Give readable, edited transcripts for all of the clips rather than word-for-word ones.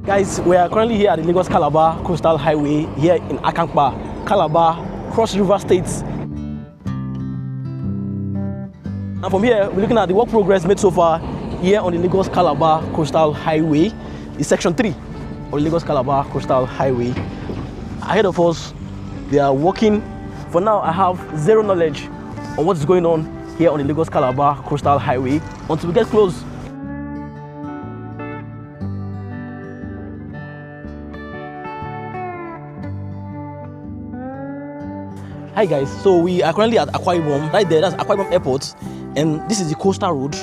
Guys, we are currently here at the Lagos-Calabar Coastal Highway here in Akwa, Calabar, Cross River State. And from here, we're looking at the work progress made so far here on the Lagos-Calabar Coastal Highway. It's section 3 of the Lagos-Calabar Coastal Highway. Ahead of us, they are working. For now, I have zero knowledge on what is going on here on the Lagos-Calabar Coastal Highway until we get close. Hi guys, so we are currently at Akwa Ibom. Right there, that's Akwa Ibom Airport, and this is the coastal road.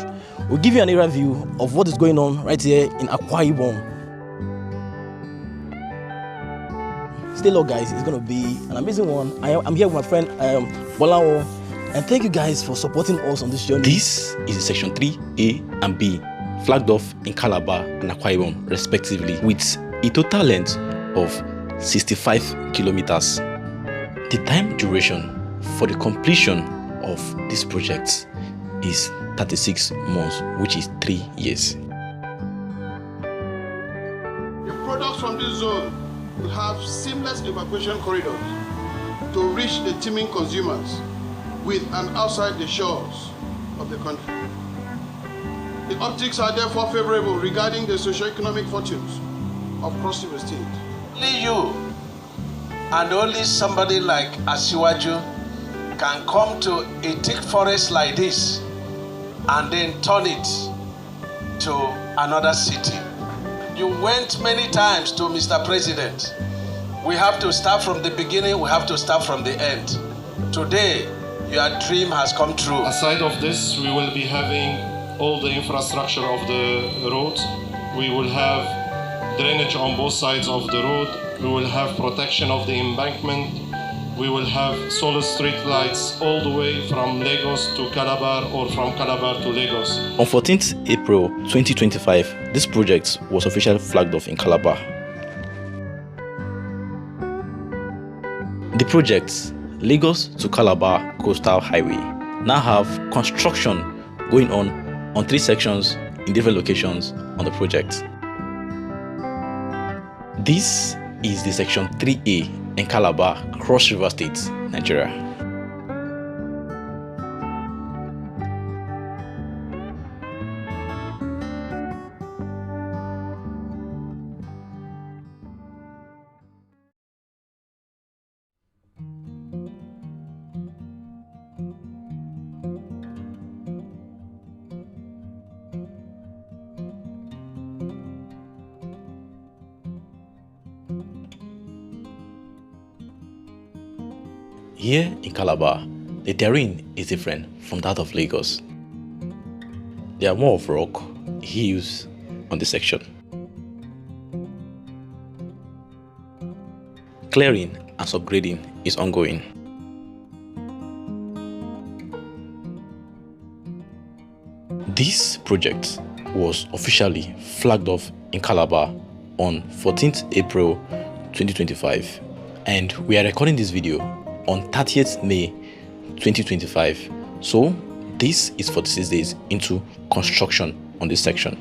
We'll give you an area view of what is going on right here in Akwa Ibom. Stay low guys, it's going to be an amazing one. I'm here with my friend Obialor, and thank you guys for supporting us on this journey. This is section 3A and B, flagged off in Calabar and Akwa Ibom respectively, with a total length of 65 kilometers. The time duration for the completion of this project is 36 months, which is 3 years. The products from this zone will have seamless evacuation corridors to reach the teeming consumers with and outside the shores of the country. The optics are therefore favorable regarding the socio-economic fortunes of Cross River State. Only you and only somebody like Asiwaju can come to a thick forest like this and then turn it to another city. You went many times to Mr. President. We have to start from the beginning, we have to start from the end. Today, your dream has come true. Aside of this, we will be having all the infrastructure of the road. We will have drainage on both sides of the road. We will have protection of the embankment. We will have solar street lights all the way from Lagos to Calabar or from Calabar to Lagos. On 14th April 2025, this project was officially flagged off in Calabar. The project, Lagos to Calabar Coastal Highway, now have construction going on 3 sections in different locations on the project. This is the section 3A in Calabar, Cross River State, Nigeria. Here in Calabar, the terrain is different from that of Lagos. There are more of rock, hills on this section. Clearing and subgrading is ongoing. This project was officially flagged off in Calabar on 14th April 2025, and we are recording this video on 30th May 2025. So this is 46 days into construction on this section.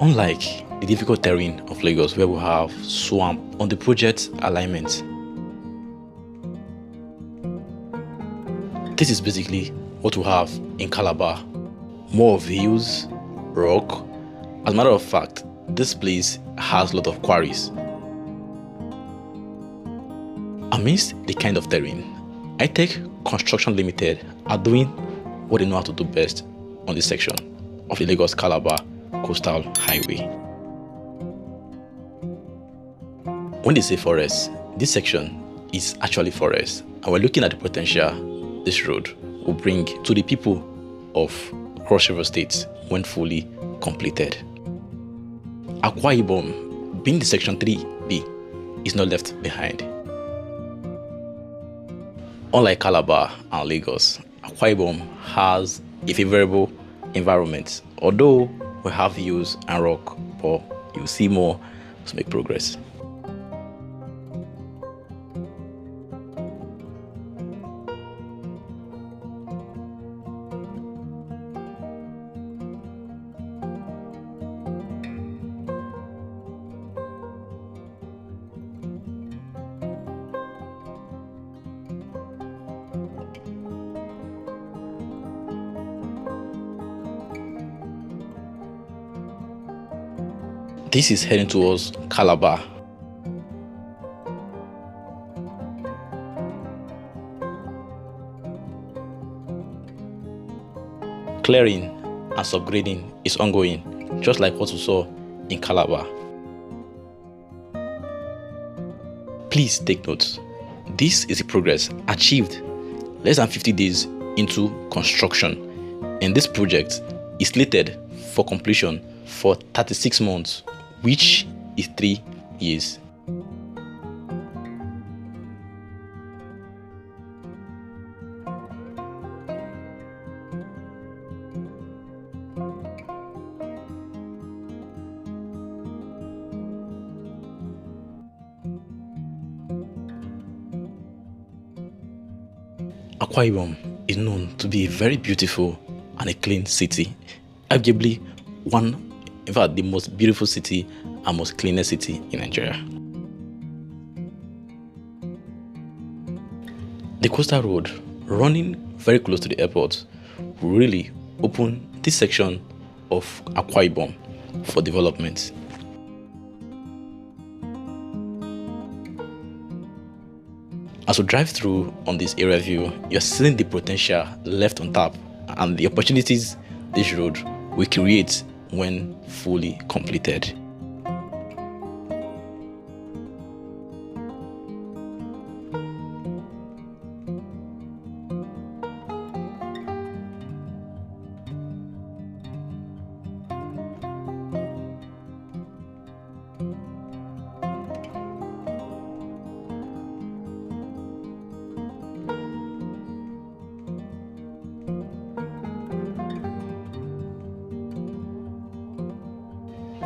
Unlike the difficult terrain of Lagos, where we have swamp on the project alignment, this is basically what we have in Calabar. More of hills, rock. As a matter of fact, this place has a lot of quarries. Amidst the kind of terrain, iTech Construction Limited are doing what they know how to do best on this section of the Lagos-Calabar Coastal Highway. When they say forest, this section is actually forest, and we're looking at the potential this road will bring to the people of Cross River State when fully completed. Akwa Ibom, being the section 3B, is not left behind. Unlike Calabar and Lagos, Akwa Ibom has a favorable environment. Although we have hills and rock, but you'll see more to make progress. This is heading towards Calabar. Clearing and subgrading is ongoing, just like what we saw in Calabar. Please take note. This is the progress achieved less than 50 days into construction, and this project is slated for completion for 36 months, which is 3 years. Akwa Ibom is known to be a very beautiful and a clean city, arguably the most beautiful city and most cleanest city in Nigeria. The coastal road running very close to the airport will really open this section of Akwa Ibom for development. As we drive through on this area view, you're seeing the potential left on tap and the opportunities this road will create when fully completed.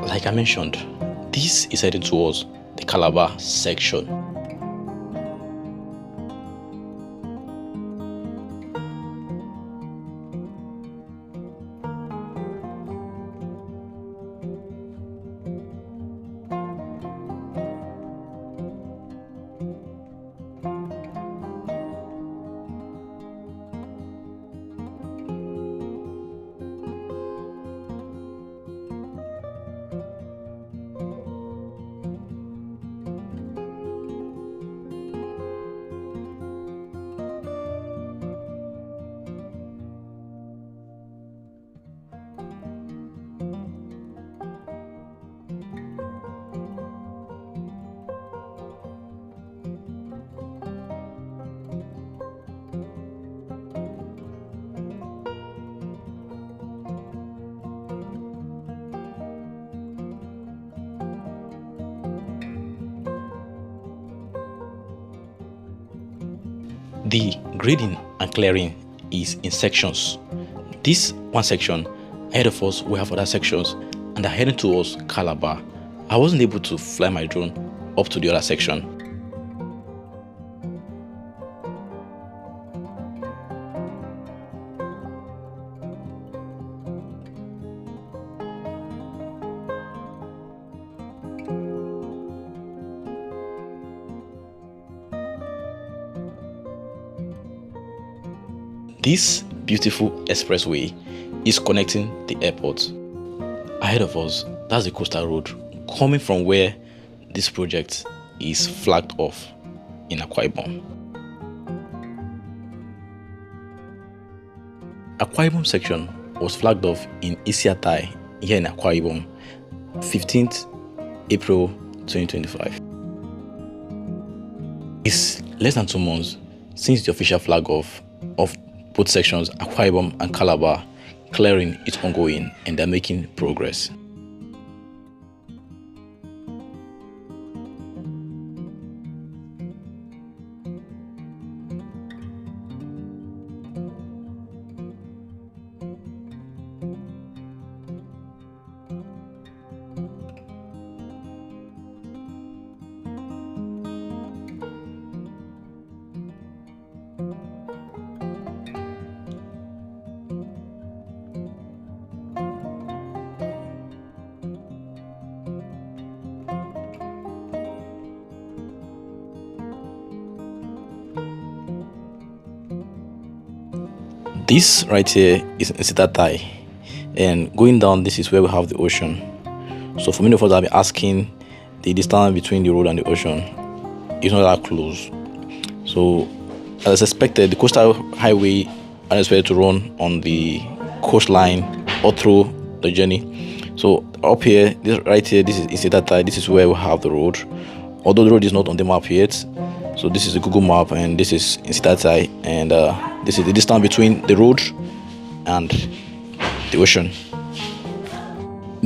Like I mentioned, this is heading towards the Calabar section. The grading and clearing is in sections. This one section ahead of us, we have other sections, and they're heading towards Calabar. I wasn't able to fly my drone up to the other section. This beautiful expressway is connecting the airport. Ahead of us, that's the coastal road coming from where this project is flagged off in Akwa Ibom. Akwa Ibom section was flagged off in Nsit Atai here in Akwa Ibom, 15th April 2025. It's less than 2 months since the official flag off of both sections, Akwa Ibom and Calabar. Clearing is ongoing and they're making progress. This right here is Nsit Atai, and going down, this is where we have the ocean. So for many of us that have been asking, the distance between the road and the ocean is not that close. So as expected, the coastal highway are expected to run on the coastline all through the journey. So up here, right here, this is Nsit Atai. This is where we have the road. Although the road is not on the map yet. So this is the Google map, and this is Nsit Atai, and this is the distance between the road and the ocean.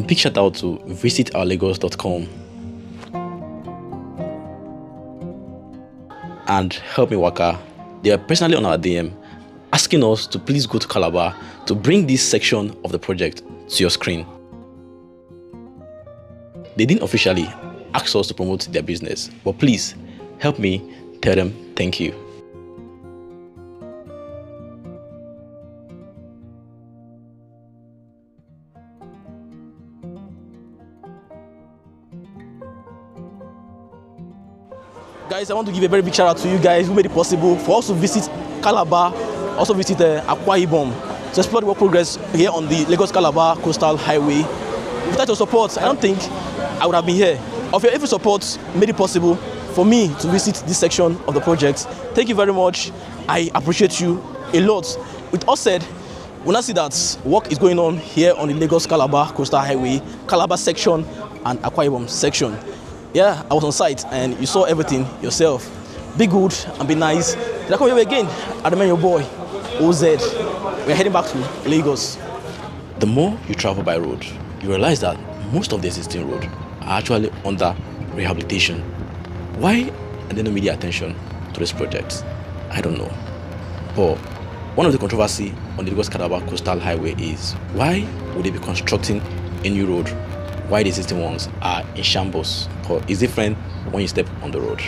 Big shout out to visitourlagos.com and Help Me Waka. They are personally on our DM asking us to please go to Calabar to bring this section of the project to your screen. They didn't officially ask us to promote their business, but please help me tell them thank you. Guys, I want to give a very big shout out to you guys who made it possible for us to visit Calabar, also visit Akwa Ibom to explore the work progress here on the Lagos-Calabar Coastal Highway. Without your support, I don't think I would have been here. Of your every support made it possible for me to visit this section of the project. Thank you very much. I appreciate you a lot. With all said, we now see that work is going on here on the Lagos-Calabar Coastal Highway, Calabar section and Akwa Ibom section. Yeah, I was on site and you saw everything yourself. Be good and be nice. Till I come here again, I remain your boy, OZ. We're heading back to Lagos. The more you travel by road, you realize that most of the existing roads are actually under rehabilitation. Why are there no media attention to this project? I don't know. But one of the controversy on the Lagos-Calabar Coastal Highway is why would they be constructing a new road? Why the existing ones are in shambles? Or is different when you step on the road?